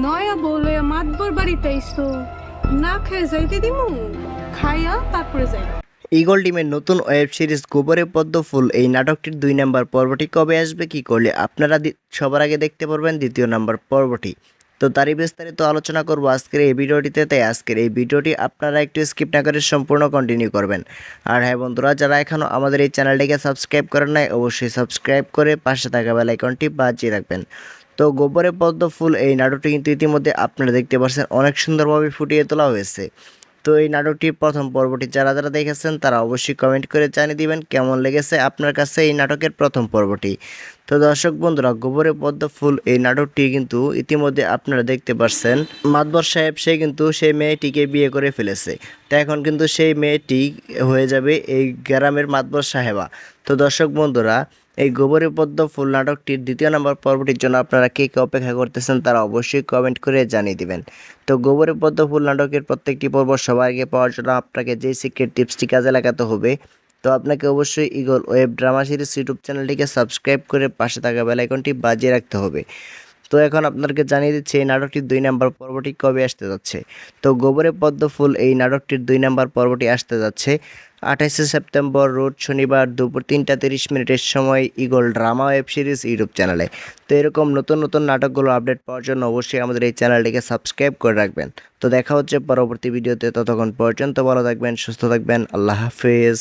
নয়া বলে মাতবর বাড়িতে আইসো, না খেয়ে যাইতে দিমু, খাইয়া তারপরে যাই। ঈগল টিমের নতুন ওয়েব সিরিজ গোবরে পদ্ম ফুল এই নাটকটির 2 নম্বর পর্বটি কবে আসবে, কি করলে আপনারা সবার আগে দেখতে পারবেন 2য় নম্বর পর্বটি। তো তারই বিস্তারিত আলোচনা করব আজকের এই ভিডিওটিতে। তাই আজকের এই ভিডিওটি আপনারা একটু স্কিপ না করে সম্পূর্ণ কন্টিনিউ করবেন। আর হ্যাঁ বন্ধুরা, যারা এখনও আমাদের এই চ্যানেলটিকে সাবস্ক্রাইব করেন নাই, অবশ্যই সাবস্ক্রাইব করে পাশে থাকা বেল আইকনটি বাজিয়ে রাখবেন। তো গোবরে পদ্ম ফুল এই নাটকটি কিন্তু ইতিমধ্যে আপনারা দেখতে পাচ্ছেন অনেক সুন্দরভাবে ফুটিয়ে তোলা হয়েছে। তো এই নাটকটির প্রথম পর্বটি যারা যারা দেখেছেন তারা অবশ্যই কমেন্ট করে জানিয়ে দিবেন কেমন লেগেছে আপনার কাছে এই নাটকের প্রথম পর্বটি। তো দর্শক বন্ধুরা, গোবরে পদ্ম ফুল এই নাটকটি কিন্তু ইতিমধ্যে আপনারা দেখতে পাচ্ছেন মাতবর সাহেব সে কিন্তু সেই মেয়েটিকে বিয়ে করে ফেলেছে। তো এখন কিন্তু সেই মেয়েটি হয়ে যাবে এই গ্রামের মাতবর সাহেবা। তো দর্শক বন্ধুরা, এই গোবরে পদ্ম ফুল নাটকটির 2 নম্বর পর্বটির জন্য আপনারা কে কে অপেক্ষা করতেছেন তারা অবশ্যই কমেন্ট করে জানিয়ে দিবেন। তো গোবরে পদ্ম ফুল নাটকের প্রত্যেকটি পর্ব সবার আগে পাওয়ার জন্য আপনাকে যে সিক্রেট টিপসটি কাজে লাগাতে হবে, তো আপনাকে অবশ্যই eagle web drama series YouTube চ্যানেলটিকে সাবস্ক্রাইব করে পাশে থাকা বেল আইকনটি বাজিয়ে রাখতে হবে। তো এখন আপনাদেরকে জানিয়ে দিচ্ছি এই নাটকটির 2 নম্বর পর্বটি কবে আসতে যাচ্ছে। তো গোবরে পদ্ম ফুল এই নাটকটির 2 নম্বর পর্বটি আসতে যাচ্ছে 28শে সেপ্টেম্বর রোজ শনিবার দুপুর 3টা 30 মিনিটের সময় eagle drama web series YouTube চ্যানেলে। তো এরকম নতুন নতুন নাটকগুলো আপডেট পাওয়ার জন্য অবশ্যই আমাদের এই চ্যানেলটিকে সাবস্ক্রাইব করে রাখবেন। তো দেখা হচ্ছে পরবর্তী ভিডিওতে, ততক্ষণ পর্যন্ত ভালো থাকবেন, সুস্থ থাকবেন, আল্লাহ হাফেজ।